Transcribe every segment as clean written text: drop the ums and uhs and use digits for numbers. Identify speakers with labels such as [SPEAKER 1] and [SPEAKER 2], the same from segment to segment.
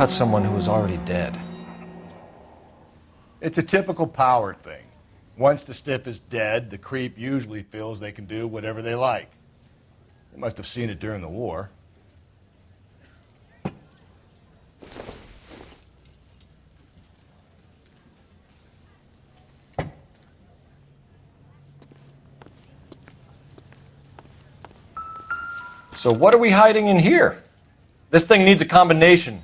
[SPEAKER 1] cut someone who was already dead?
[SPEAKER 2] It's a typical power thing. Once the stiff is dead, the creep usually feels they can do whatever they like. They must have seen it during the war.
[SPEAKER 1] So what are we hiding in here? This thing needs a combination.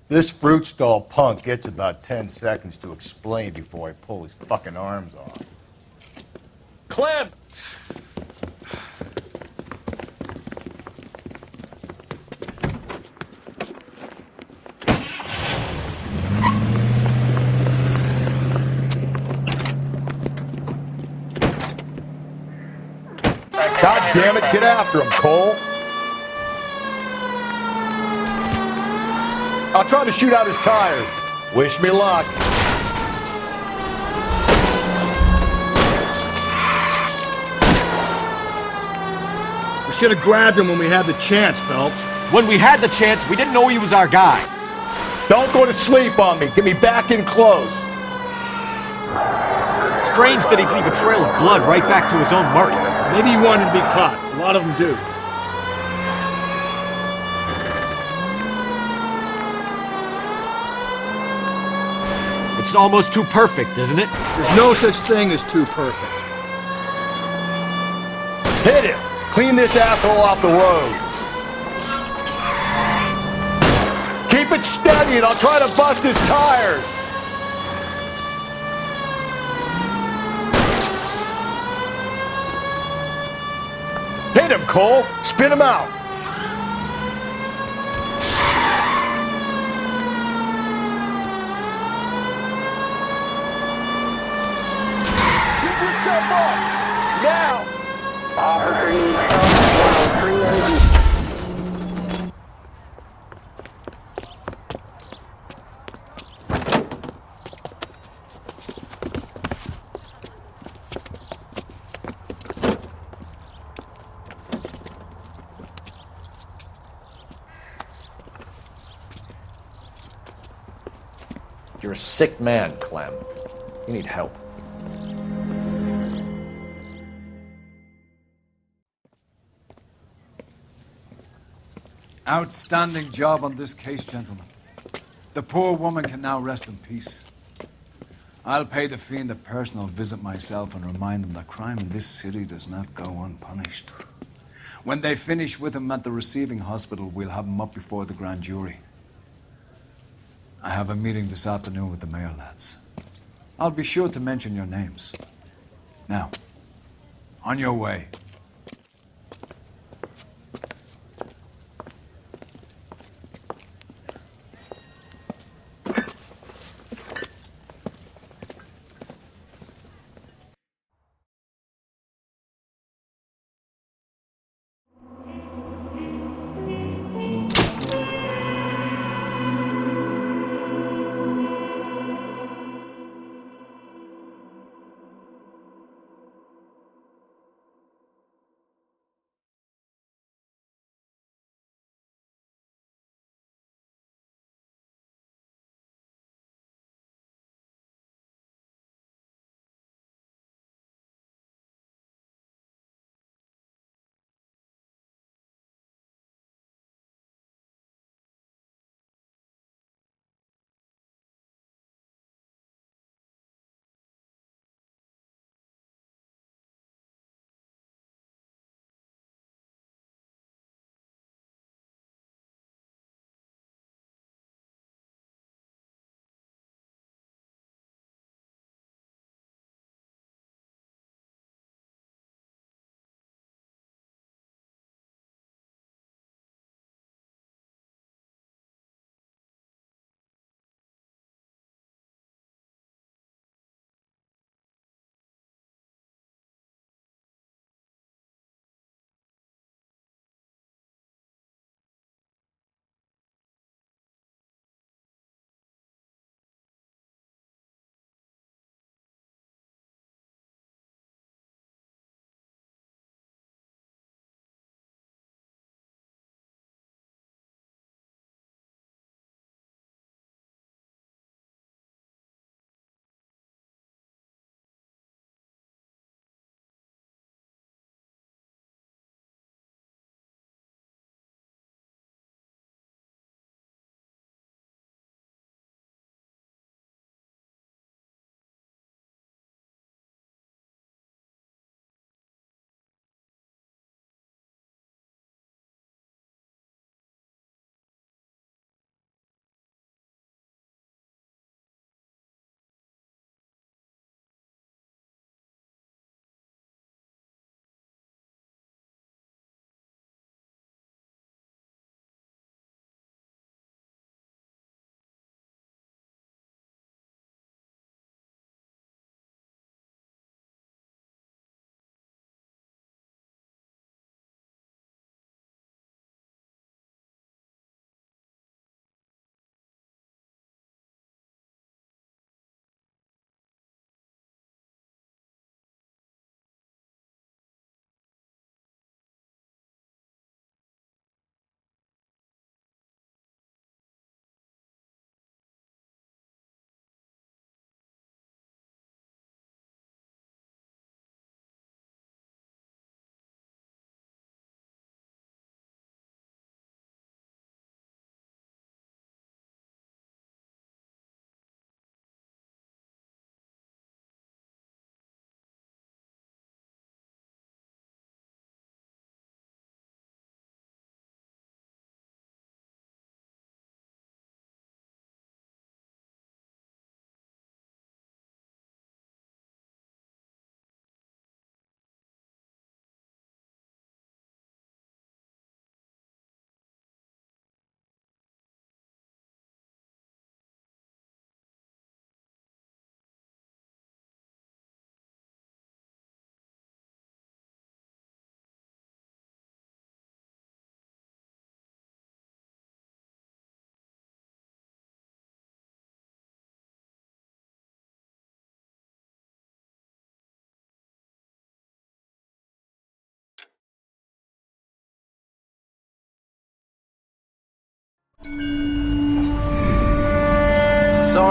[SPEAKER 2] This fruit stall punk gets about 10 seconds to explain before I pull his fucking arms off. Clem! God damn it, get after him, Cole! I'll try to shoot out his tires. Wish me luck.
[SPEAKER 3] We should have grabbed him when we had the chance, Phelps.
[SPEAKER 1] When we had the chance, we didn't know he was our guy.
[SPEAKER 2] Don't go to sleep on me. Get me back in close.
[SPEAKER 1] Strange that he'd leave a trail of blood right back to his own market.
[SPEAKER 3] Maybe he wanted to be caught. A lot of them do.
[SPEAKER 1] It's almost too perfect, isn't it?
[SPEAKER 3] There's no such thing as too perfect.
[SPEAKER 2] Hit him! Clean this asshole off the road. Keep it steady and I'll try to bust his tires. Hit him, Cole! Spin him out! Jump off! Now!
[SPEAKER 4] Officer needs help. 103 ND.
[SPEAKER 1] You're a sick man, Clem. You need help.
[SPEAKER 5] Outstanding job on this case, gentlemen. The poor woman can now rest in peace. I'll pay the fiend a personal visit myself and remind him that crime in this city does not go unpunished. When they finish with him at the receiving hospital, we'll have him up before the grand jury. I have a meeting this afternoon with the mayor lads. I'll be sure to mention your names. Now, on your way.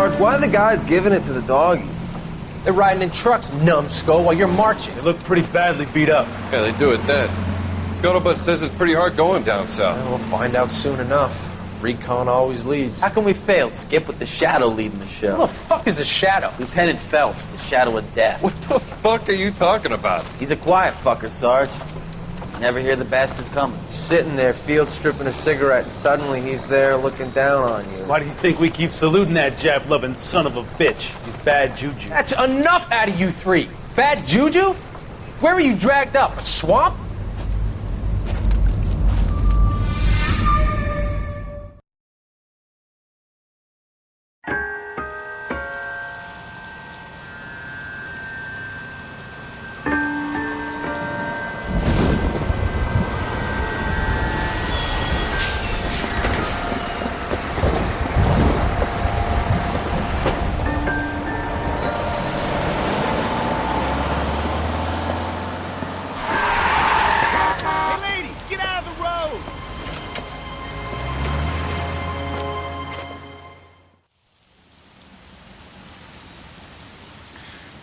[SPEAKER 6] Sarge, why are the guys giving it to the doggies? They're riding in trucks, numbskull, while you're marching.
[SPEAKER 3] They look pretty badly beat up.
[SPEAKER 7] Yeah, they do at that. Scuttlebutt says it's pretty hard going down south.
[SPEAKER 6] Well, we'll find out soon enough. Recon always leads.
[SPEAKER 8] How can we fail, Skip, with the Shadow leading the show?
[SPEAKER 6] Who the fuck is a shadow?
[SPEAKER 8] Lieutenant Phelps, the Shadow of Death.
[SPEAKER 7] What the fuck are you talking about?
[SPEAKER 8] He's a quiet fucker, Sarge. You never hear the bastard coming.
[SPEAKER 6] You're sitting there, field stripping a cigarette, and suddenly he's there looking down on you.
[SPEAKER 3] Why do you think we keep saluting that Jap-loving son of a bitch? He's bad juju.
[SPEAKER 6] That's enough out of you three. Bad juju? Where were you dragged up? A swamp?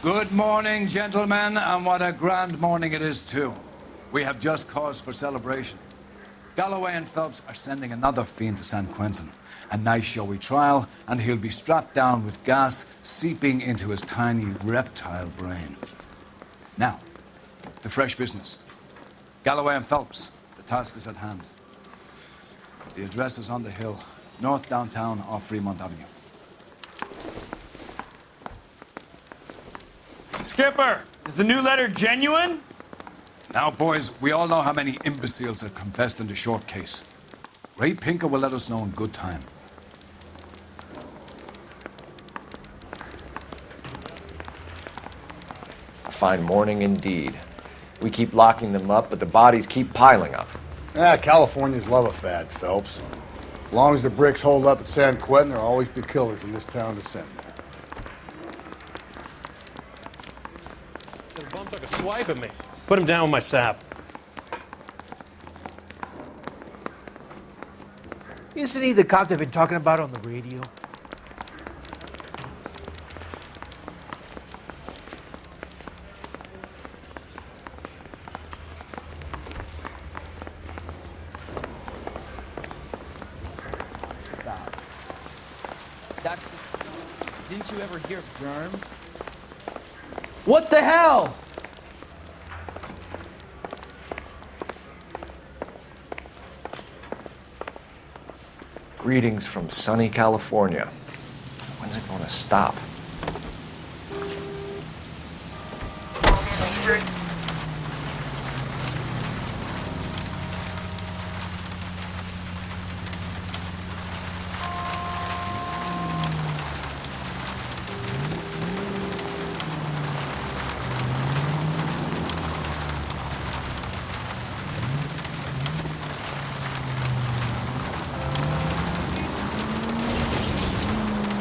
[SPEAKER 5] Good morning, gentlemen, and what a grand morning it is, too. We have just cause for celebration. Galloway and Phelps are sending another fiend to San Quentin. A nice showy trial, and he'll be strapped down with gas seeping into his tiny reptile brain. Now, to fresh business. Galloway and Phelps, the task is at hand. The address is on the hill, north downtown off Fremont Avenue.
[SPEAKER 3] Skipper, is the new letter genuine?
[SPEAKER 5] Now, boys, we all know how many imbeciles have confessed in the short case. Ray Pinker will let us know in good time.
[SPEAKER 1] A fine morning indeed. We keep locking them up, but the bodies keep piling up.
[SPEAKER 2] Californians love a fad, Phelps. As long as the bricks hold up at San Quentin, there'll always be killers in this town to send there.
[SPEAKER 9] The bum took a swipe at me. Put him down with my sap.
[SPEAKER 10] Isn't he the cop they've been talking about on the radio?
[SPEAKER 8] That's the... Didn't you ever hear of germs?
[SPEAKER 10] What the hell?
[SPEAKER 1] Greetings from sunny California. When's it going to stop?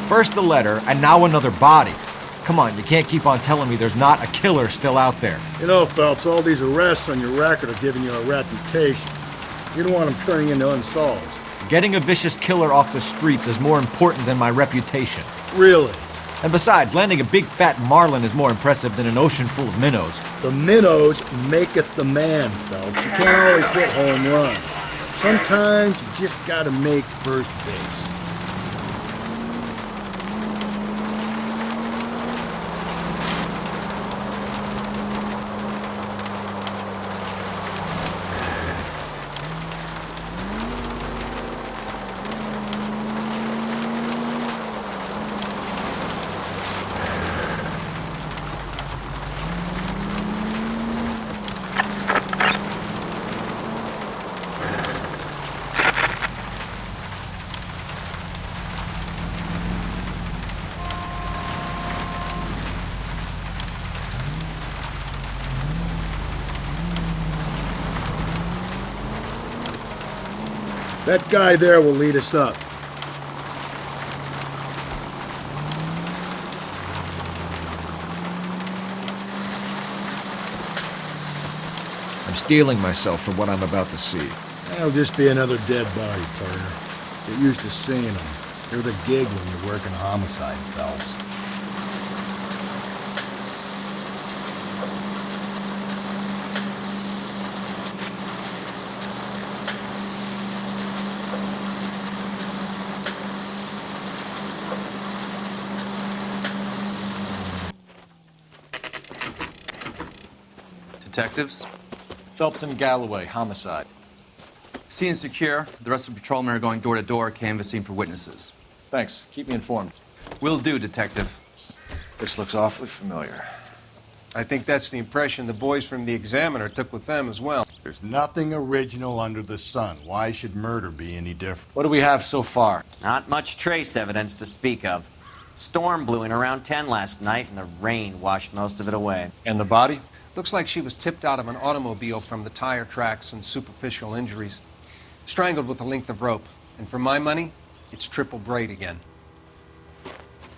[SPEAKER 1] First the letter, and now another body. Come on, you can't keep on telling me there's not a killer still out there.
[SPEAKER 3] You know, Phelps, all these arrests on your record are giving you a reputation. You don't want them turning into unsolved.
[SPEAKER 1] Getting a vicious killer off the streets is more important than my reputation.
[SPEAKER 3] Really?
[SPEAKER 1] And besides, landing a big fat marlin is more impressive than an ocean full of minnows.
[SPEAKER 3] The minnows maketh the man, Phelps. You can't always hit home runs. Sometimes you just gotta make first base. That guy there will lead us up.
[SPEAKER 1] I'm steeling myself for what I'm about to see.
[SPEAKER 3] That'll just be another dead body, partner. Get used to seeing them. They're the gig when you're working homicide, Phelps.
[SPEAKER 11] Detectives?
[SPEAKER 1] Phelps and Galloway, homicide.
[SPEAKER 11] Scene is secure. The rest of the patrolmen are going door to door, canvassing for witnesses.
[SPEAKER 1] Thanks. Keep me informed.
[SPEAKER 11] Will do, Detective.
[SPEAKER 1] This looks awfully familiar.
[SPEAKER 12] I think that's the impression the boys from the Examiner took with them as well.
[SPEAKER 2] There's nothing original under the sun. Why should murder be any different?
[SPEAKER 1] What do we have so far?
[SPEAKER 13] Not much trace evidence to speak of. Storm blew in around 10 last night, and the rain washed most of it away.
[SPEAKER 1] And the body?
[SPEAKER 12] Looks like she was tipped out of an automobile from the tire tracks and superficial injuries. Strangled with a length of rope. And for my money, it's triple braid again.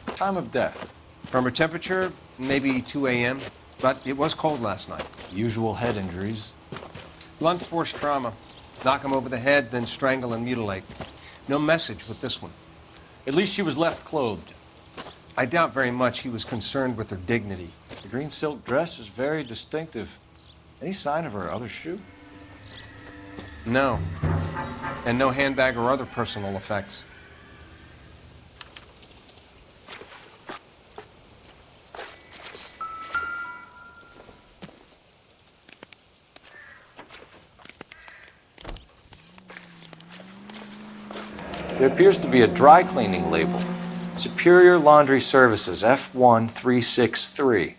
[SPEAKER 1] Time of death?
[SPEAKER 12] From her temperature, maybe 2 a.m., but it was cold last night.
[SPEAKER 1] Usual head injuries.
[SPEAKER 12] Blunt force trauma. Knock him over the head, then strangle and mutilate. No message with this one.
[SPEAKER 1] At least she was left clothed.
[SPEAKER 12] I doubt very much he was concerned with her dignity.
[SPEAKER 1] The green silk dress is very distinctive. Any sign of her other shoe?
[SPEAKER 12] No. And no handbag or other personal effects.
[SPEAKER 1] There appears to be a dry cleaning label. Superior Laundry Services, F1363.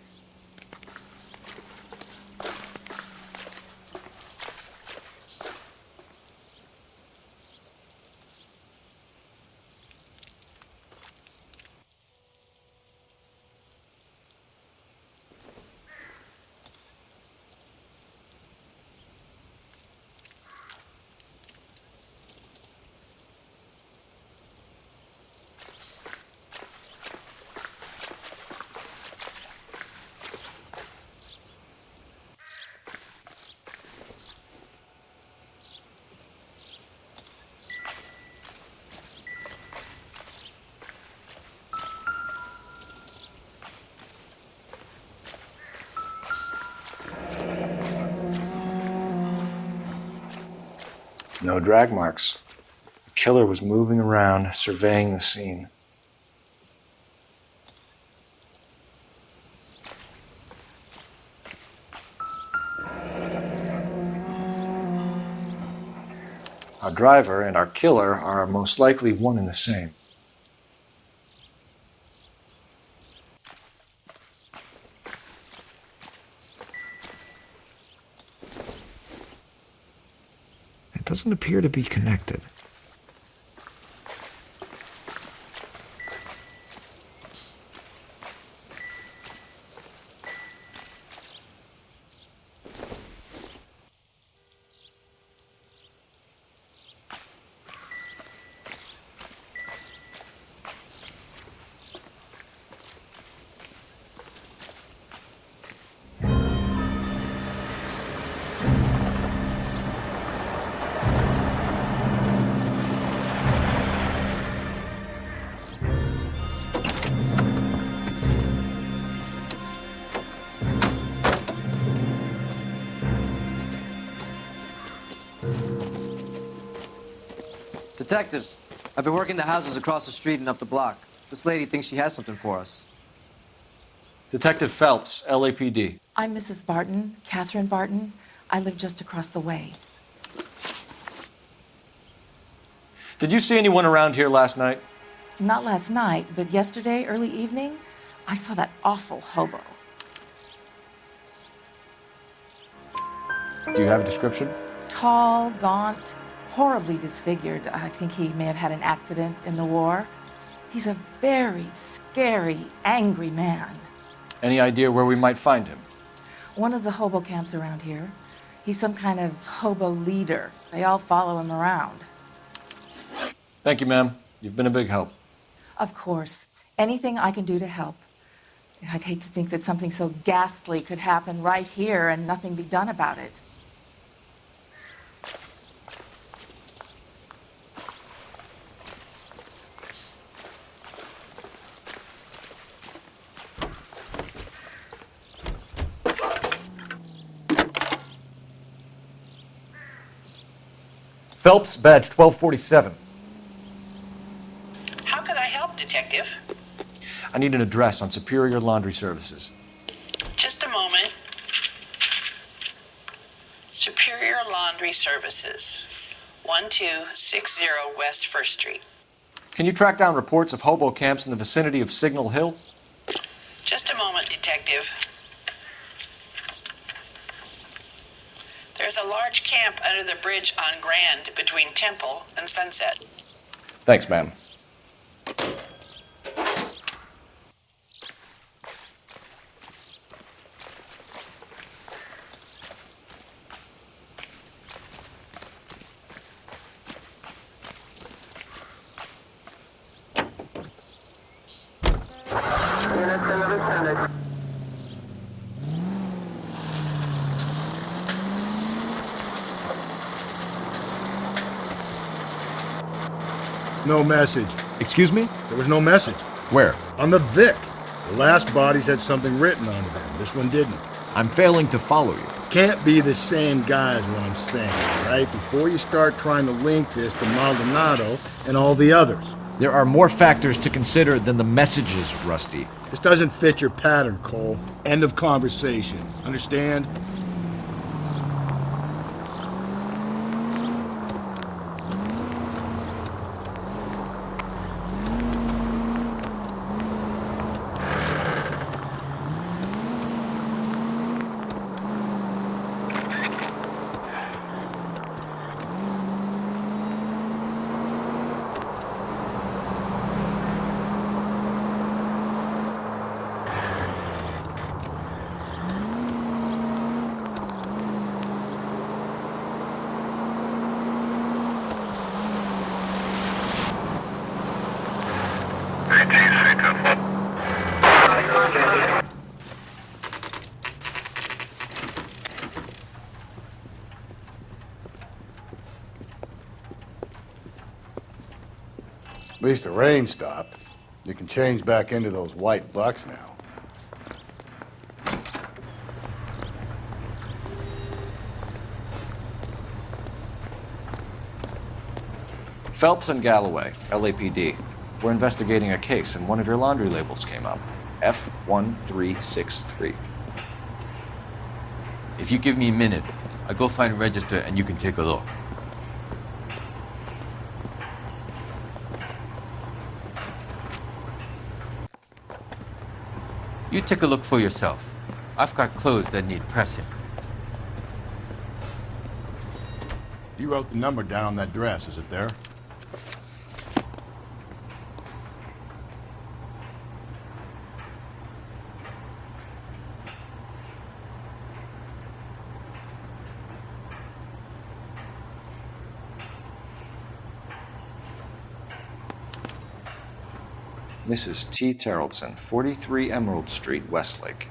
[SPEAKER 1] No drag marks. The killer was moving around, surveying the scene. Our driver and our killer are most likely one and the same. It doesn't appear to be connected.
[SPEAKER 6] Detectives, I've been working the houses across the street and up the block. This lady thinks she has something for us.
[SPEAKER 1] Detective Phelps, LAPD.
[SPEAKER 14] I'm Mrs. Barton, Catherine Barton. I live just across the way.
[SPEAKER 1] Did you see anyone around here last night?
[SPEAKER 14] Not last night, but yesterday, early evening, I saw that awful hobo.
[SPEAKER 1] Do you have a description?
[SPEAKER 14] Tall, gaunt, horribly disfigured. I think he may have had an accident in the war. He's a very scary, angry man.
[SPEAKER 1] Any idea where we might find him?
[SPEAKER 14] One of the hobo camps around here. He's some kind of hobo leader. They all follow him around.
[SPEAKER 1] Thank you, ma'am. You've been a big help.
[SPEAKER 14] Of course. Anything I can do to help. I'd hate to think that something so ghastly could happen right here and nothing be done about it.
[SPEAKER 1] Phelps, badge 1247.
[SPEAKER 15] How could I help, Detective?
[SPEAKER 1] I need an address on Superior Laundry Services.
[SPEAKER 15] Just a moment. Superior Laundry Services, 1260 West 1st Street.
[SPEAKER 1] Can you track down reports of hobo camps in the vicinity of Signal Hill?
[SPEAKER 15] Just a moment, Detective. There's a large camp under the bridge on Grand between Temple and Sunset.
[SPEAKER 1] Thanks, ma'am.
[SPEAKER 3] No message.
[SPEAKER 1] Excuse me?
[SPEAKER 3] There was no message.
[SPEAKER 1] Where?
[SPEAKER 3] On the Vic. The last bodies had something written on them. This one didn't.
[SPEAKER 1] I'm failing to follow you.
[SPEAKER 3] Can't be the same guy is what I'm saying, right? Before you start trying to link this to Maldonado and all the others.
[SPEAKER 1] There are more factors to consider than the messages, Rusty.
[SPEAKER 3] This doesn't fit your pattern, Cole. End of conversation. Understand?
[SPEAKER 2] At least the rain stopped. You can change back into those white bucks now.
[SPEAKER 1] Phelps and Galloway, LAPD. We're investigating a case, and one of your laundry labels came up. F1363.
[SPEAKER 16] If you give me a minute, I'll go find a register and you can take a look. You take a look for yourself. I've got clothes that need pressing.
[SPEAKER 2] You wrote the number down on that dress, is it there?
[SPEAKER 1] Mrs. T. Teraldsen, 43 Emerald Street, Westlake.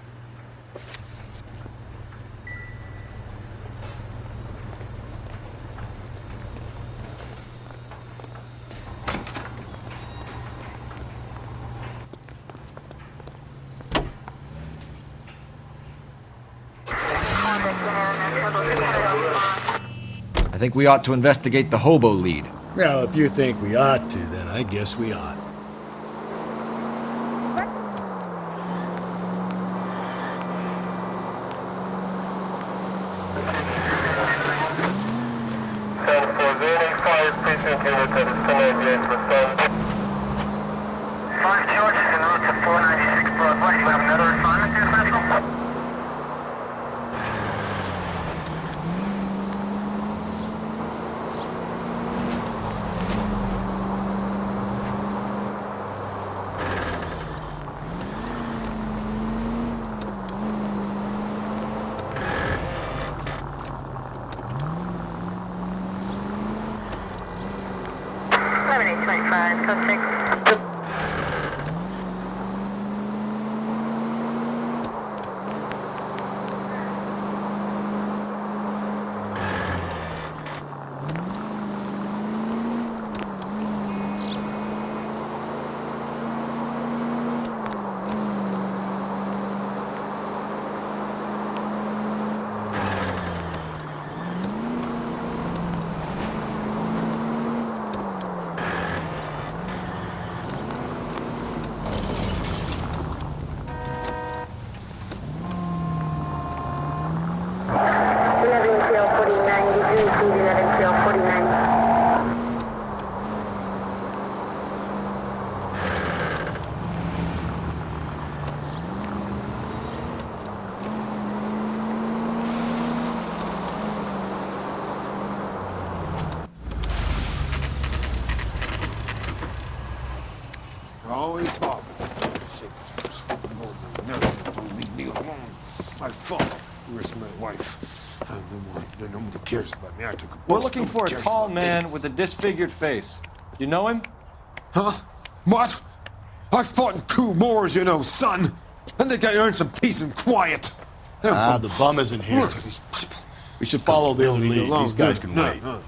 [SPEAKER 1] I think we ought to investigate the hobo lead.
[SPEAKER 3] Well, if you think we ought to, then I guess we ought.
[SPEAKER 4] 4093, please let him feel 4090.
[SPEAKER 17] Always bother. Don't leave me alone. My fault. Where's my wife? I'm the one that nobody cares about me. I took a
[SPEAKER 1] We're
[SPEAKER 17] bullet.
[SPEAKER 1] looking for a
[SPEAKER 17] Nobody cares
[SPEAKER 1] tall
[SPEAKER 17] about
[SPEAKER 1] man
[SPEAKER 17] me.
[SPEAKER 1] with a disfigured face. You know him?
[SPEAKER 17] Huh? What? I fought in 2 wars, you know, son. I think I earned some peace and quiet.
[SPEAKER 2] The bum isn't here.
[SPEAKER 17] Look at these people.
[SPEAKER 2] We should follow the
[SPEAKER 17] Leave me
[SPEAKER 2] lead.
[SPEAKER 17] alone.
[SPEAKER 2] These guys can
[SPEAKER 17] No,
[SPEAKER 2] wait.
[SPEAKER 17] no.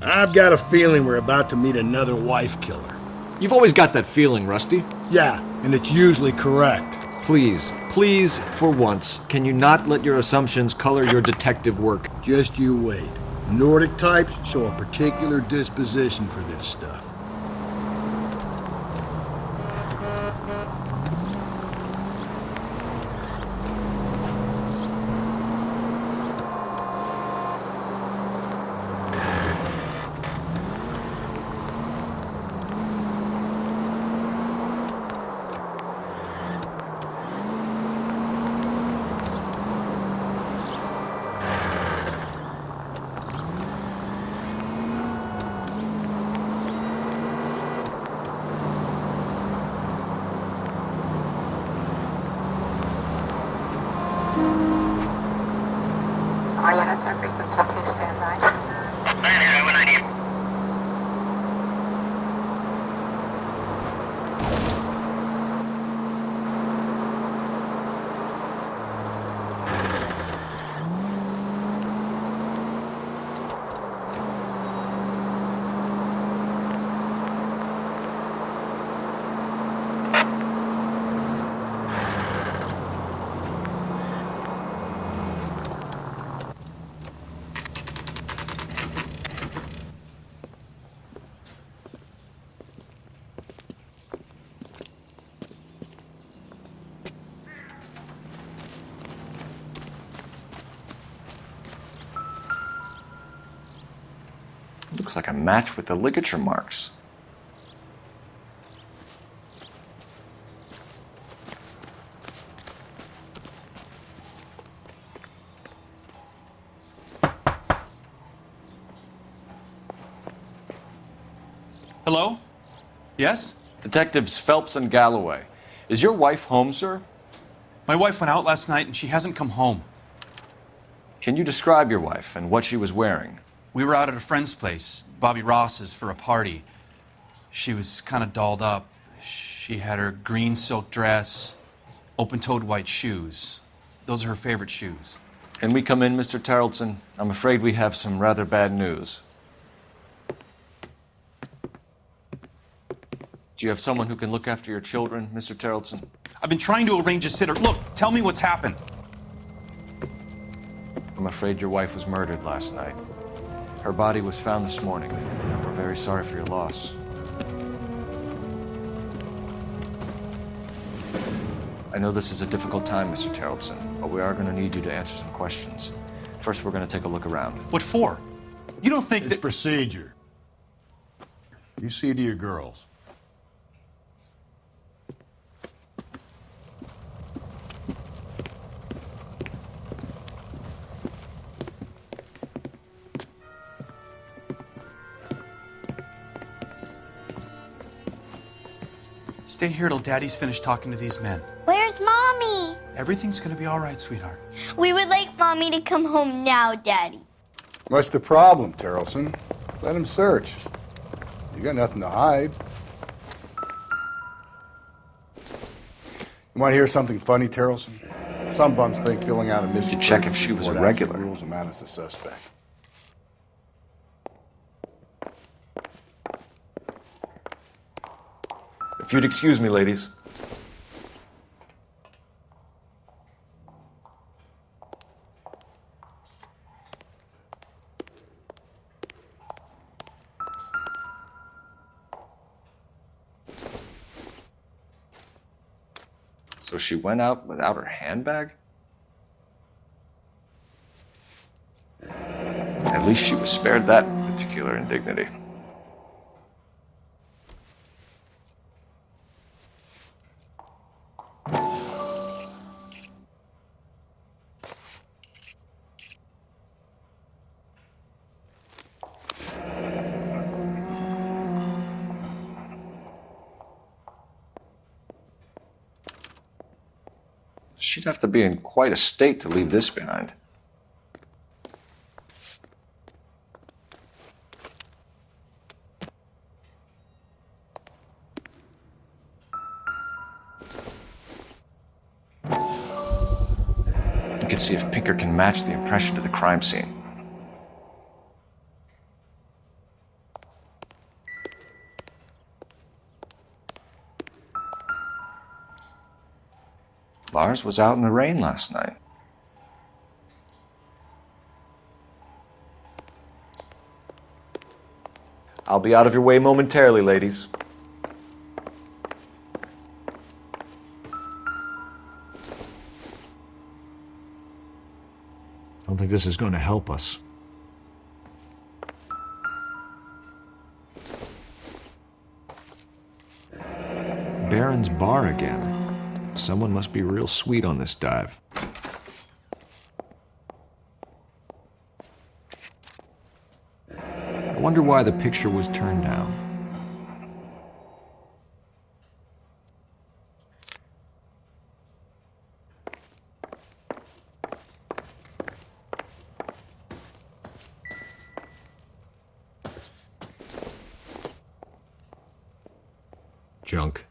[SPEAKER 3] I've got a feeling we're about to meet another wife killer.
[SPEAKER 1] You've always got that feeling, Rusty.
[SPEAKER 3] Yeah, and it's usually correct.
[SPEAKER 1] Please, for once, can you not let your assumptions color your detective work?
[SPEAKER 3] Just you wait. Nordic types show a particular disposition for this stuff.
[SPEAKER 4] All units are frequency 2, stand by.
[SPEAKER 1] Looks like a match with the ligature marks.
[SPEAKER 11] Hello? Yes?
[SPEAKER 1] Detectives Phelps and Galloway. Is your wife home, sir?
[SPEAKER 11] My wife went out last night and she hasn't come home.
[SPEAKER 1] Can you describe your wife and what she was wearing?
[SPEAKER 11] We were out at a friend's place, Bobby Ross's, for a party. She was kind of dolled up. She had her green silk dress, open-toed white shoes. Those are her favorite shoes.
[SPEAKER 1] Can we come in, Mr. Teraldsen? I'm afraid we have some rather bad news. Do you have someone who can look after your children, Mr. Teraldsen?
[SPEAKER 11] I've been trying to arrange a sitter. Look, tell me what's happened.
[SPEAKER 1] I'm afraid your wife was murdered last night. Her body was found this morning. We're very sorry for your loss. I know this is a difficult time, Mr. Teraldsen, but we are going to need you to answer some questions. First, we're going to take a look around.
[SPEAKER 11] What for? You don't think
[SPEAKER 2] It's procedure. You see to your girls.
[SPEAKER 11] Stay here till Daddy's finished talking to these men.
[SPEAKER 18] Where's Mommy?
[SPEAKER 11] Everything's gonna be all right, sweetheart.
[SPEAKER 18] We would like Mommy to come home now, Daddy.
[SPEAKER 2] What's the problem, Teraldsen? Let him search. You got nothing to hide. You want to hear something funny, Teraldsen? Some bums think filling out a missing
[SPEAKER 1] You check
[SPEAKER 2] person
[SPEAKER 1] if she was a
[SPEAKER 2] report actually
[SPEAKER 1] regular.
[SPEAKER 2] rules him out as a suspect.
[SPEAKER 1] If you'd excuse me, ladies.
[SPEAKER 19] So she went out without her handbag? At least she was spared that particular indignity. She'd have to be in quite a state to leave this behind. We can see if Pinker can match the impression to the crime scene. Lars was out in the rain last night.
[SPEAKER 1] I'll be out of your way momentarily, ladies. I don't think this is going to help us. Baron's bar again. Someone must be real sweet on this dive. I wonder why the picture was turned down. Junk.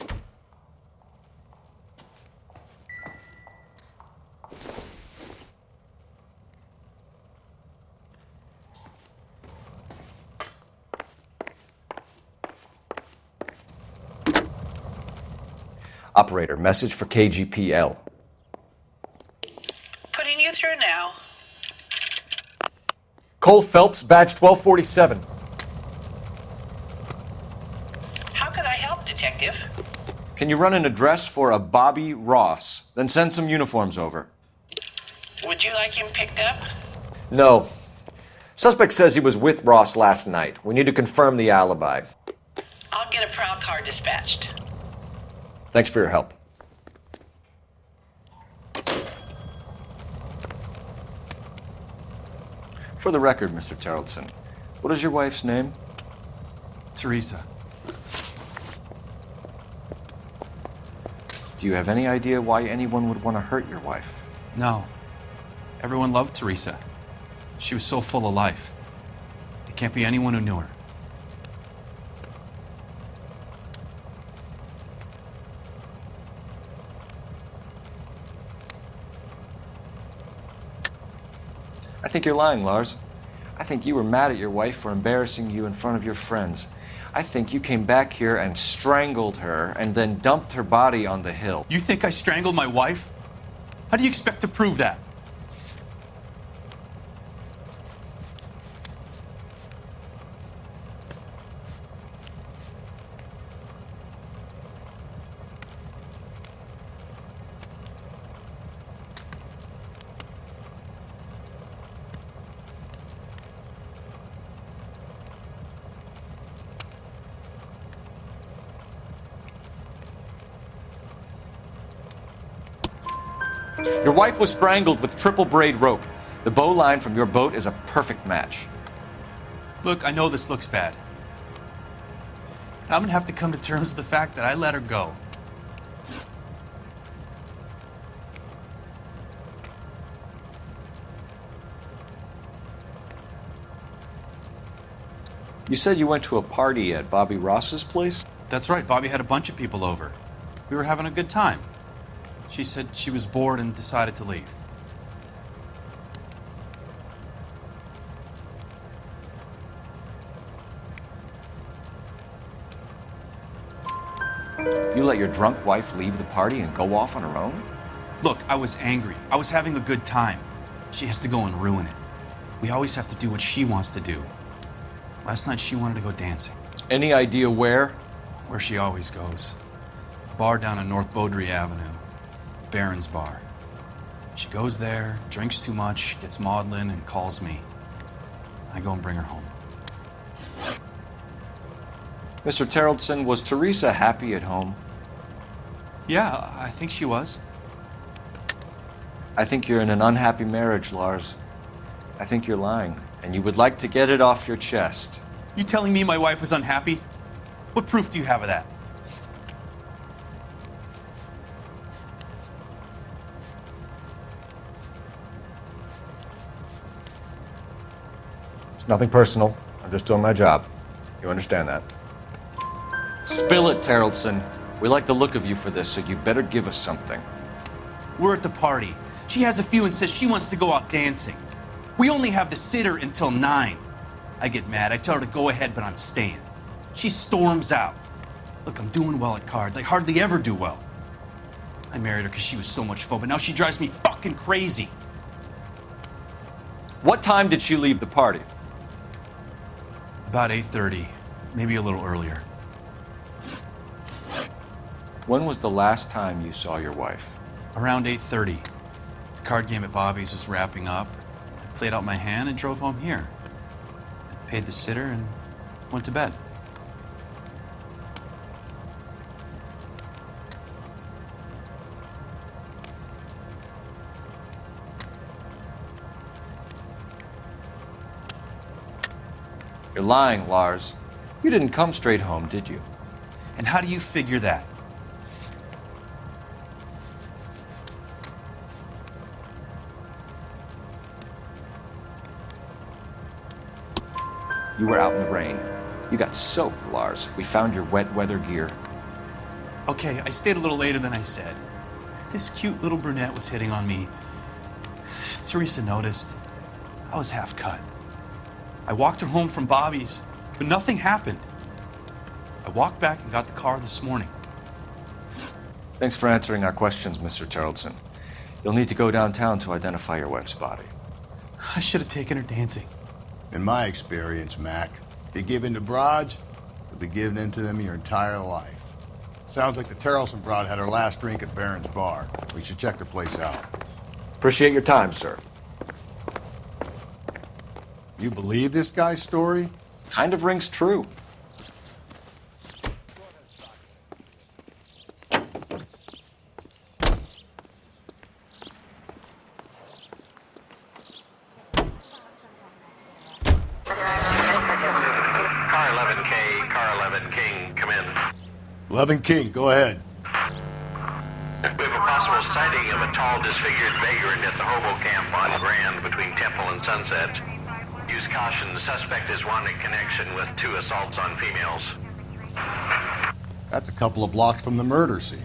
[SPEAKER 20] Operator, message for KGPL.
[SPEAKER 15] Putting you through now.
[SPEAKER 1] Cole Phelps, badge 1247.
[SPEAKER 15] How could I help, Detective?
[SPEAKER 20] Can you run an address for a Bobby Ross? Then send some uniforms over.
[SPEAKER 15] Would you like him picked up?
[SPEAKER 20] No. Suspect says he was with Ross last night. We need to confirm the alibi.
[SPEAKER 15] I'll get a prowl car dispatched.
[SPEAKER 20] Thanks for your help. For the record, Mr. Teraldsen, what is your wife's name?
[SPEAKER 11] Theresa.
[SPEAKER 20] Do you have any idea why anyone would want to hurt your wife?
[SPEAKER 11] No. Everyone loved Theresa. She was so full of life. It can't be anyone who knew her.
[SPEAKER 20] I think you're lying, Lars. I think you were mad at your wife for embarrassing you in front of your friends. I think you came back here and strangled her and then dumped her body on the hill.
[SPEAKER 11] You think I strangled my wife? How do you expect to prove that?
[SPEAKER 20] Your wife was strangled with triple braid rope. The bow line from your boat is a perfect match.
[SPEAKER 11] Look, I know this looks bad. I'm gonna have to come to terms with the fact that I let her go.
[SPEAKER 20] You said you went to a party at Bobby Ross's place?
[SPEAKER 11] That's right, Bobby had a bunch of people over. We were having a good time. She said she was bored and decided to leave.
[SPEAKER 20] You let your drunk wife leave the party and go off on her own?
[SPEAKER 11] Look, I was angry. I was having a good time. She has to go and ruin it. We always have to do what she wants to do. Last night she wanted to go dancing.
[SPEAKER 20] Any idea where?
[SPEAKER 11] Where she always goes. A bar down on North Beaudry Avenue. Barron's bar. She goes there, drinks too much, gets maudlin, and calls me. I go and bring her home.
[SPEAKER 20] Mr. Teraldsen, was Theresa happy at home?
[SPEAKER 11] Yeah, I think she was.
[SPEAKER 20] I think you're in an unhappy marriage, Lars. I think you're lying, and you would like to get it off your chest.
[SPEAKER 11] You telling me my wife was unhappy? What proof do you have of that?
[SPEAKER 2] It's nothing personal. I'm just doing my job. You understand that?
[SPEAKER 20] Spill it, Teraldsen. We like the look of you for this, so you better give us something.
[SPEAKER 11] We're at the party. She has a few and says she wants to go out dancing. We only have the sitter until 9. I get mad. I tell her to go ahead, but I'm staying. She storms out. Look, I'm doing well at cards. I hardly ever do well. I married her because she was so much fun, but now she drives me fucking crazy.
[SPEAKER 20] What time did she leave the party?
[SPEAKER 11] About 8:30, maybe a little earlier.
[SPEAKER 20] When was the last time you saw your wife?
[SPEAKER 11] Around 8:30. The card game at Bobby's was wrapping up. I played out my hand and drove home here. I paid the sitter and went to bed.
[SPEAKER 20] You're lying, Lars. You didn't come straight home, did you?
[SPEAKER 11] And how do you figure that?
[SPEAKER 20] You were out in the rain. You got soaked, Lars. We found your wet weather gear.
[SPEAKER 11] Okay, I stayed a little later than I said. This cute little brunette was hitting on me. Theresa noticed. I was half cut. I walked her home from Bobby's, but nothing happened. I walked back and got the car this morning.
[SPEAKER 20] Thanks for answering our questions, Mr. Teraldsen. You'll need to go downtown to identify your wife's body.
[SPEAKER 11] I should have taken her dancing.
[SPEAKER 2] In my experience, Mac, if you give in to broads, you'll be giving in to them your entire life. Sounds like the Teraldsen broad had her last drink at Barron's bar. We should check the place out.
[SPEAKER 20] Appreciate your time, sir.
[SPEAKER 2] You believe this guy's story?
[SPEAKER 20] Kind of rings true.
[SPEAKER 21] Car 11K, Car 11 King, come in.
[SPEAKER 2] 11 King, go ahead.
[SPEAKER 21] We have a possible sighting of a tall, disfigured vagrant at the hobo camp on Grand between Temple and Sunset. Use caution, the suspect is wanted in connection with 2 assaults on females.
[SPEAKER 2] That's a couple of blocks from the murder scene.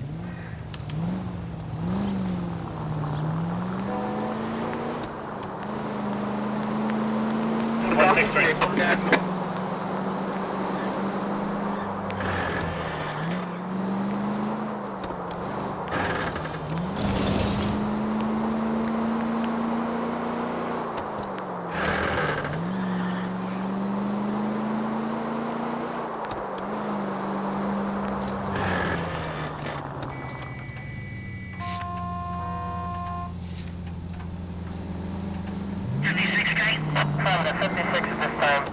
[SPEAKER 21] From the 56 this time.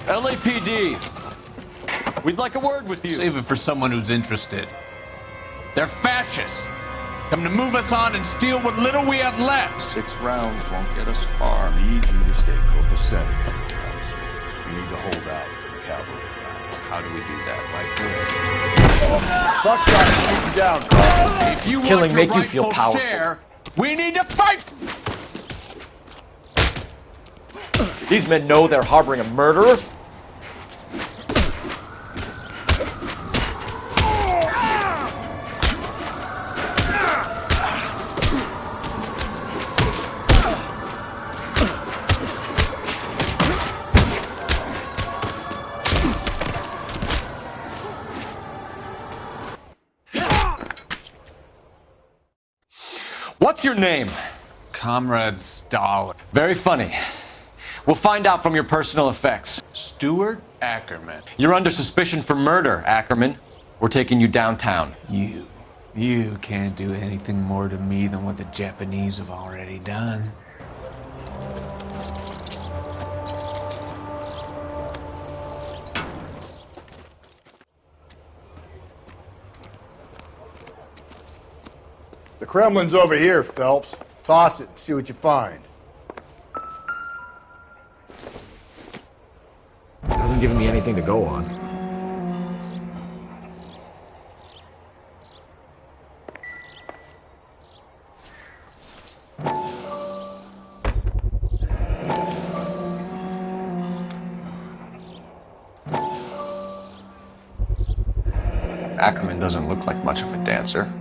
[SPEAKER 7] LAPD. We'd like a word with you.
[SPEAKER 5] Save it for someone who's interested. They're fascists. Come to move us on and steal what little we have left.
[SPEAKER 20] 6 rounds won't get us far.
[SPEAKER 2] I need you to stay copacetic, Teraldsen. You need to hold out to the cavalry arrive.
[SPEAKER 16] How do we do that?
[SPEAKER 2] Like this.
[SPEAKER 3] Buckshot, shoot you down, Carl.
[SPEAKER 5] If you
[SPEAKER 1] Killing
[SPEAKER 5] want your
[SPEAKER 1] make you feel
[SPEAKER 5] rightful
[SPEAKER 1] powerful.
[SPEAKER 5] share, we need to fight.
[SPEAKER 1] These men know they're harboring a murderer?
[SPEAKER 20] What's your name?
[SPEAKER 5] Comrade Stalin.
[SPEAKER 20] Very funny. We'll find out from your personal effects.
[SPEAKER 5] Stuart Ackerman.
[SPEAKER 20] You're under suspicion for murder, Ackerman. We're taking you downtown.
[SPEAKER 5] You can't do anything more to me than what the Japanese have already done.
[SPEAKER 3] The Kremlin's over here, Phelps. Toss it and see what you find.
[SPEAKER 1] Hasn't given me anything to go on.
[SPEAKER 20] Ackerman doesn't look like much of a dancer.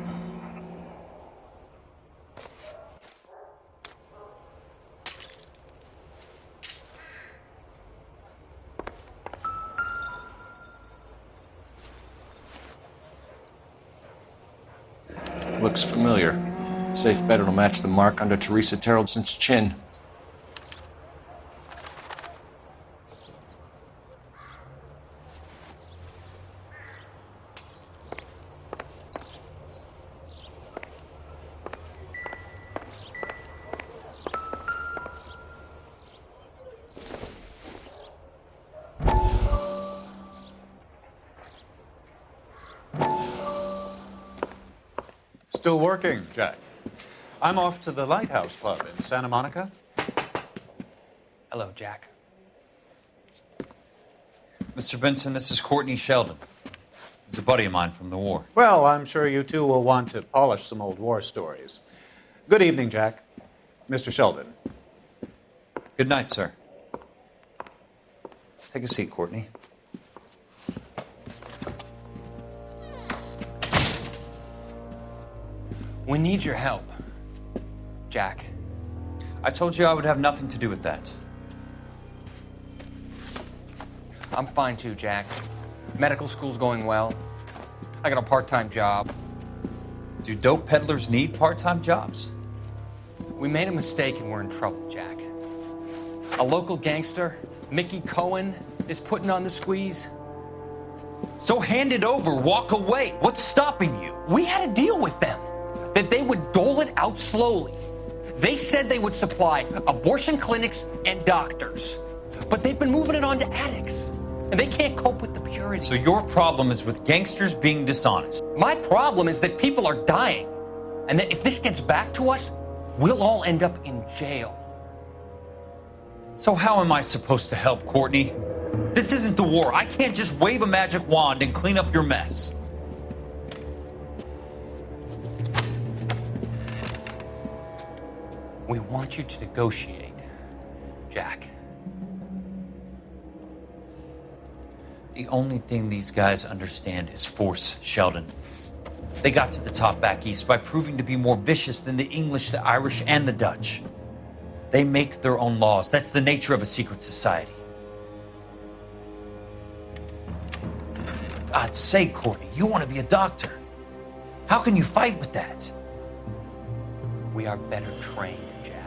[SPEAKER 20] Looks familiar. Safe bet it'll match the mark under Theresa Teraldsen's chin.
[SPEAKER 22] Still working, Jack. I'm off to the Lighthouse Club in Santa Monica.
[SPEAKER 6] Hello, Jack.
[SPEAKER 16] Mr. Benson, this is Courtney Sheldon. He's a buddy of mine from the war.
[SPEAKER 22] Well, I'm sure you two will want to polish some old war stories. Good evening, Jack. Mr. Sheldon.
[SPEAKER 16] Good night, sir. Take a seat, Courtney.
[SPEAKER 6] We need your help, Jack.
[SPEAKER 16] I told you I would have nothing to do with that.
[SPEAKER 6] I'm fine too, Jack. Medical school's going well. I got a part-time job.
[SPEAKER 16] Do dope peddlers need part-time jobs?
[SPEAKER 6] We made a mistake and we're in trouble, Jack. A local gangster, Mickey Cohen, is putting on the squeeze.
[SPEAKER 16] So hand it over, walk away. What's stopping you?
[SPEAKER 6] We had a deal with them that they would dole it out slowly. They said they would supply abortion clinics and doctors, but they've been moving it on to addicts, and they can't cope with the purity.
[SPEAKER 16] So your problem is with gangsters being dishonest.
[SPEAKER 6] My problem is that people are dying, and that if this gets back to us, we'll all end up in jail.
[SPEAKER 16] So how am I supposed to help, Courtney? This isn't the war. I can't just wave a magic wand and clean up your mess.
[SPEAKER 6] We want you to negotiate, Jack.
[SPEAKER 16] The only thing these guys understand is force, Sheldon. They got to the top back east by proving to be more vicious than the English, the Irish, and the Dutch. They make their own laws. That's the nature of a secret society. For God's sake, Courtney, you want to be a doctor. How can you fight with that?
[SPEAKER 6] We are better trained, Jack.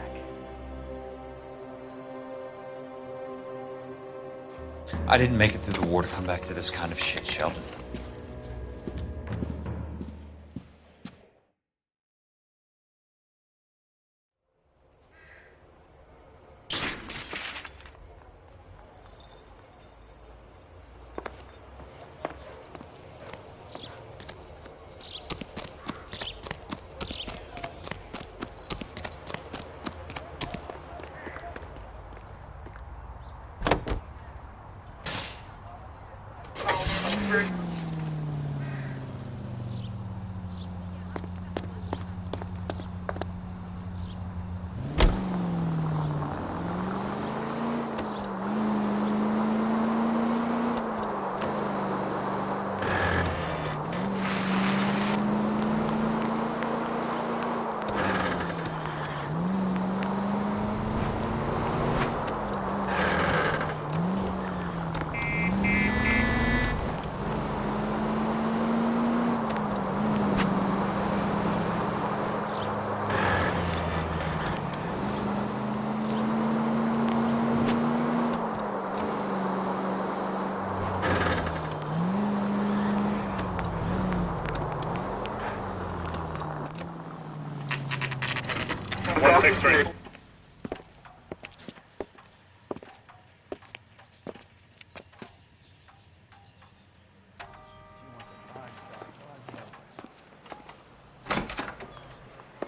[SPEAKER 16] I didn't make it through the war to come back to this kind of shit, Sheldon.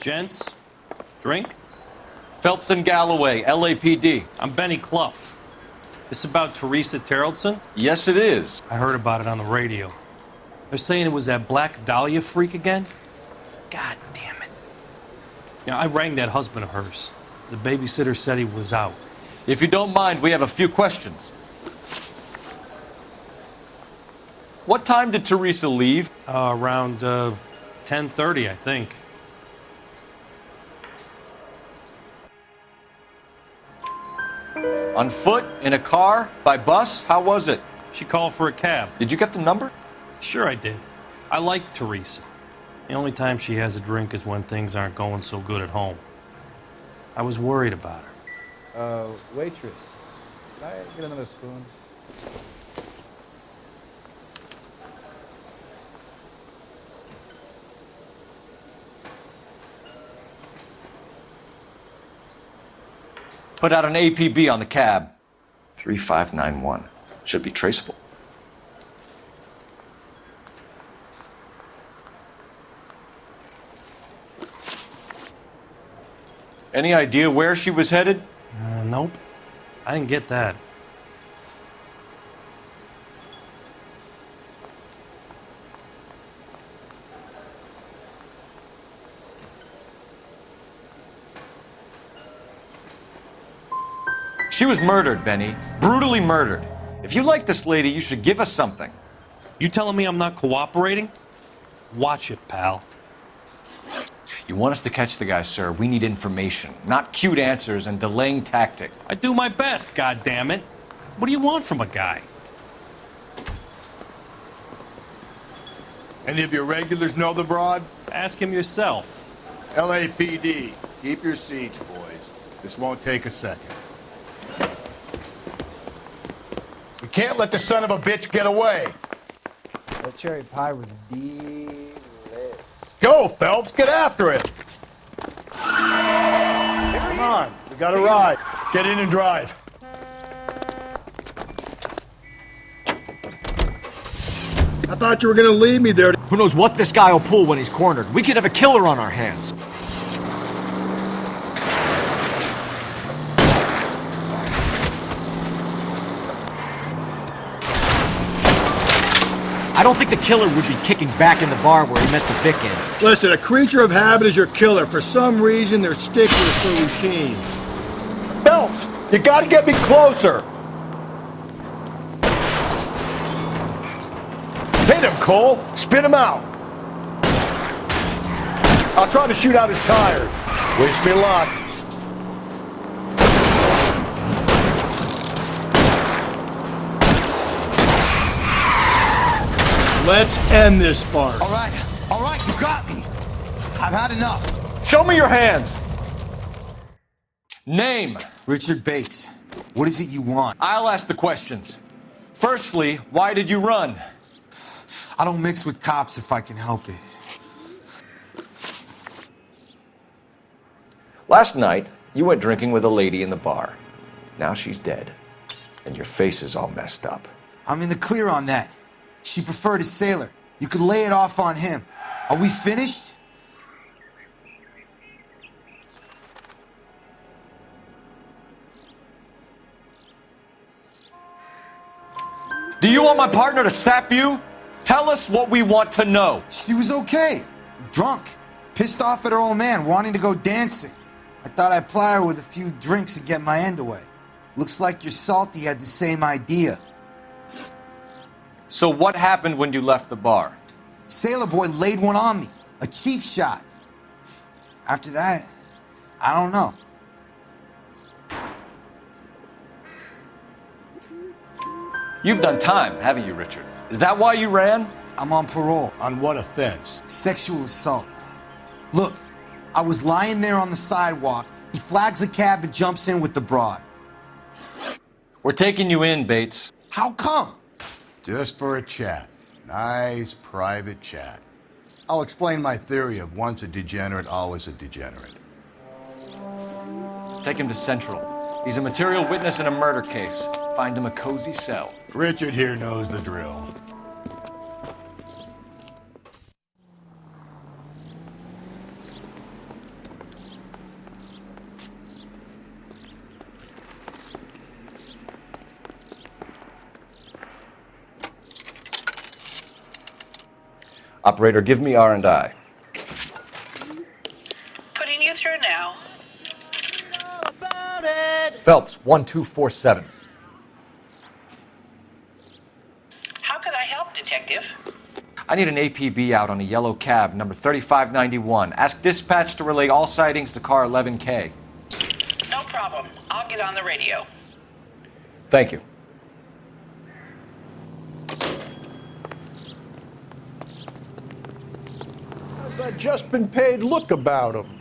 [SPEAKER 7] Gents, drink?
[SPEAKER 19] Phelps and Galloway, LAPD.
[SPEAKER 7] I'm Benny Clough. This about Theresa Teraldsen?
[SPEAKER 19] Yes, it is.
[SPEAKER 7] I heard about it on the radio. They're saying it was that Black Dahlia freak again? God damn it. Yeah, I rang that husband of hers. The babysitter said he was out.
[SPEAKER 19] If you don't mind, we have a few questions. What time did Theresa leave?
[SPEAKER 7] Around 10:30, I think.
[SPEAKER 19] On foot? In a car? By bus? How was it?
[SPEAKER 7] She called for a cab.
[SPEAKER 19] Did you get the number?
[SPEAKER 7] Sure I did. I like Theresa. The only time she has a drink is when things aren't going so good at home. I was worried about her.
[SPEAKER 10] Waitress, can I get another spoon?
[SPEAKER 19] Put out an APB on the cab. 3591. Should be traceable. Any idea where she was headed?
[SPEAKER 7] Nope. I didn't get that.
[SPEAKER 19] She was murdered, Benny. Brutally murdered. If you like this lady, you should give us something.
[SPEAKER 7] You telling me I'm not cooperating? Watch it, pal.
[SPEAKER 19] You want us to catch the guy, sir. We need information, not cute answers and delaying tactics.
[SPEAKER 7] I do my best, goddammit. What do you want from a guy?
[SPEAKER 2] Any of your regulars know the broad?
[SPEAKER 7] Ask him yourself.
[SPEAKER 2] LAPD, keep your seats, boys. This won't take a second. We can't let the son of a bitch get away.
[SPEAKER 10] That cherry pie was delish.
[SPEAKER 2] Go, Phelps, get after it. Come on, we got a ride. Get in and drive.
[SPEAKER 3] I thought you were gonna leave me there.
[SPEAKER 1] Who knows what this guy will pull when he's cornered? We could have a killer on our hands. I don't think the killer would be kicking back in the bar where he met the Vic in.
[SPEAKER 3] Listen, a creature of habit is your killer. For some reason, they're sticklers for routine.
[SPEAKER 2] Phelps, you gotta get me closer. Hit him, Cole. Spin him out. I'll try to shoot out his tires. Wish me luck.
[SPEAKER 3] Let's end this farce.
[SPEAKER 2] All right, you got me. I've had enough.
[SPEAKER 19] Show me your hands. Name.
[SPEAKER 8] Richard Bates. What is it you want?
[SPEAKER 19] I'll ask the questions. Firstly, why did you run?
[SPEAKER 8] I don't mix with cops if I can help it.
[SPEAKER 20] Last night, you went drinking with a lady in the bar. Now she's dead. And your face is all messed up.
[SPEAKER 8] I'm in the clear on that. She preferred a sailor. You could lay it off on him. Are we finished?
[SPEAKER 19] Do you want my partner to sap you? Tell us what we want to know.
[SPEAKER 8] She was okay. Drunk. Pissed off at her old man, wanting to go dancing. I thought I'd ply her with a few drinks and get my end away. Looks like your Salty had the same idea.
[SPEAKER 19] So what happened when you left the bar?
[SPEAKER 8] Sailor boy laid one on me. A cheap shot. After that, I don't know.
[SPEAKER 19] You've done time, haven't you, Richard? Is that why you ran?
[SPEAKER 8] I'm on parole.
[SPEAKER 2] On what offense?
[SPEAKER 8] Sexual assault. Look, I was lying there on the sidewalk. He flags a cab and jumps in with the broad.
[SPEAKER 19] We're taking you in, Bates.
[SPEAKER 8] How come?
[SPEAKER 2] Just for a chat. Nice private chat. I'll explain my theory of once a degenerate, always a degenerate.
[SPEAKER 19] Take him to Central. He's a material witness in a murder case. Find him a cozy cell.
[SPEAKER 2] Richard here knows the drill.
[SPEAKER 19] Operator, give me R&I.
[SPEAKER 15] Putting you through now.
[SPEAKER 1] Phelps, 1247.
[SPEAKER 15] How could I help, Detective?
[SPEAKER 19] I need an APB out on a yellow cab, number 3591. Ask dispatch to relay all sightings to car 11K.
[SPEAKER 15] No problem. I'll get on the radio.
[SPEAKER 19] Thank you.
[SPEAKER 3] How's that just been paid look about him?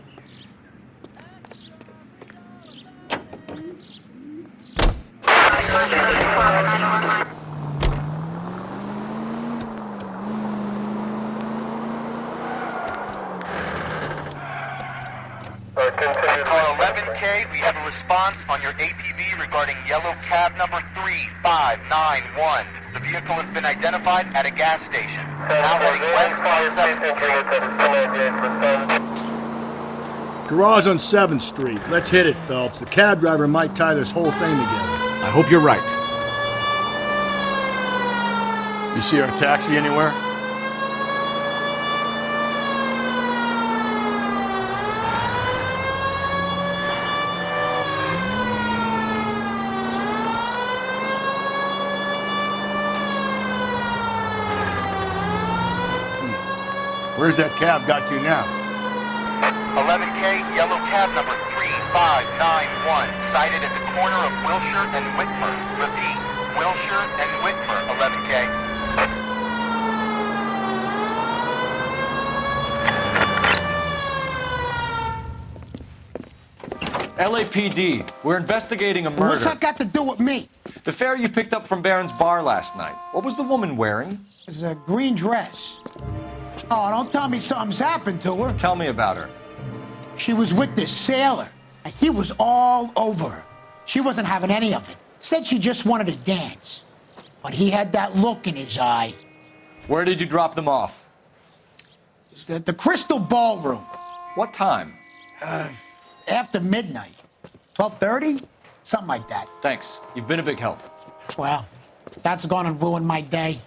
[SPEAKER 9] Car 11K, we have a response on your APB regarding yellow cab number 3591. The vehicle has been identified at a gas station. Now heading west on 7th Street.
[SPEAKER 3] Garage on 7th Street. Let's hit it, Phelps. The cab driver might tie this whole thing together.
[SPEAKER 1] I hope you're right.
[SPEAKER 2] You see our taxi anywhere? Where's that cab got to now?
[SPEAKER 9] 11K, yellow cab number 3591, sighted at the corner of Wilshire and Whitmer. Repeat, Wilshire and Whitmer, 11K.
[SPEAKER 19] LAPD, we're investigating a murder.
[SPEAKER 8] What's that got to do with me?
[SPEAKER 19] The fare you picked up from Barron's bar last night. What was the woman wearing?
[SPEAKER 8] It's a green dress. Oh, don't tell me something's happened to her.
[SPEAKER 19] Tell me about her.
[SPEAKER 8] She was with this sailor, and he was all over her. She wasn't having any of it. Said she just wanted to dance. But he had that look in his eye.
[SPEAKER 19] Where did you drop them off?
[SPEAKER 8] It's at the Crystal Ballroom.
[SPEAKER 19] What time?
[SPEAKER 8] After midnight. 12:30? Something like that.
[SPEAKER 19] Thanks. You've been a big help.
[SPEAKER 8] Well, that's gonna ruin my day.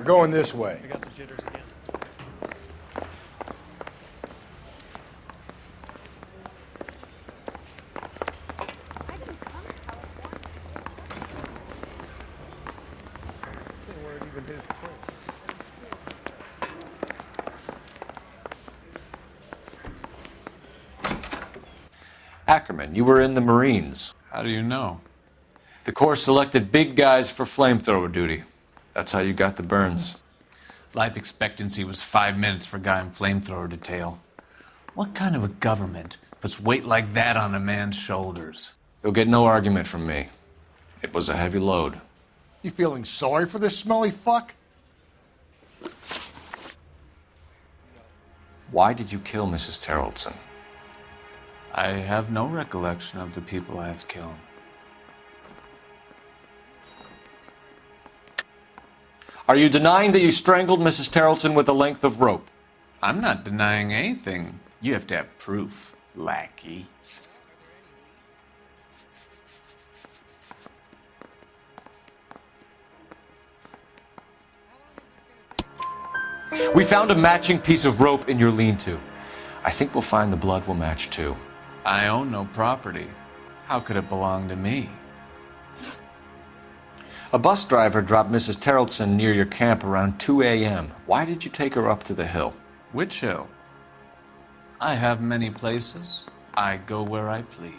[SPEAKER 2] going this way.
[SPEAKER 7] I got the jitters again.
[SPEAKER 17] They weren't even his prints.
[SPEAKER 19] Ackerman, you were in the Marines.
[SPEAKER 5] How do you know?
[SPEAKER 19] The Corps selected big guys for flamethrower duty. That's how you got the burns.
[SPEAKER 11] Life expectancy was 5 minutes for a guy in flamethrower detail. What kind of a government puts weight like that on a man's shoulders?
[SPEAKER 19] You'll get no argument from me. It was a heavy load.
[SPEAKER 2] You feeling sorry for this smelly fuck?
[SPEAKER 19] Why did you kill Mrs. Teraldsen?
[SPEAKER 11] I have no recollection of the people I have killed.
[SPEAKER 19] Are you denying that you strangled Mrs. Teraldsen with a length of rope?
[SPEAKER 11] I'm not denying anything. You have to have proof, lackey.
[SPEAKER 19] We found a matching piece of rope in your lean-to. I think we'll find the blood will match too.
[SPEAKER 11] I own no property. How could it belong to me?
[SPEAKER 19] A bus driver dropped Mrs. Teraldsen near your camp around 2 a.m. Why did you take her up to the hill?
[SPEAKER 11] Which hill? I have many places. I go where I please.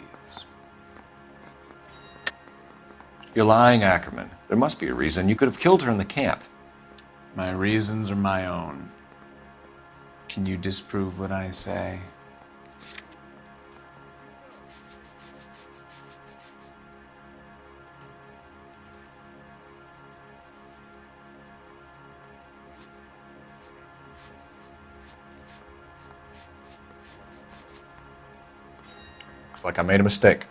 [SPEAKER 19] You're lying, Ackerman. There must be a reason. You could have killed her in the camp.
[SPEAKER 11] My reasons are my own. Can you disprove what I say?
[SPEAKER 19] Looks like I made a mistake.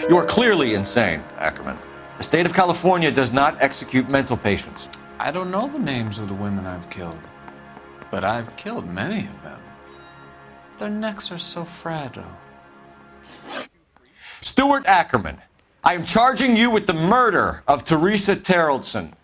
[SPEAKER 19] You are clearly insane, Ackerman. The state of California does not execute mental patients.
[SPEAKER 11] I don't know the names of the women I've killed, but I've killed many of them. Their necks are so fragile.
[SPEAKER 19] Stuart Ackerman, I am charging you with the murder of Theresa Teraldsen.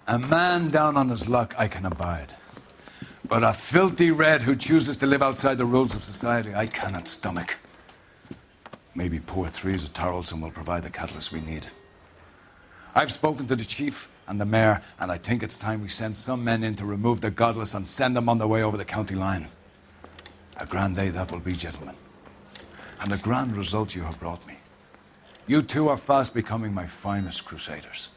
[SPEAKER 5] A man down on his luck I can abide. But a filthy red who chooses to live outside the rules of society, I cannot stomach. Maybe poor Theresa Teraldsen will provide the catalyst we need. I've spoken to the chief and the mayor, and I think it's time we send some men in to remove the godless and send them on their way over the county line. A grand day that will be, gentlemen. And a grand result you have brought me. You two are fast becoming my finest crusaders.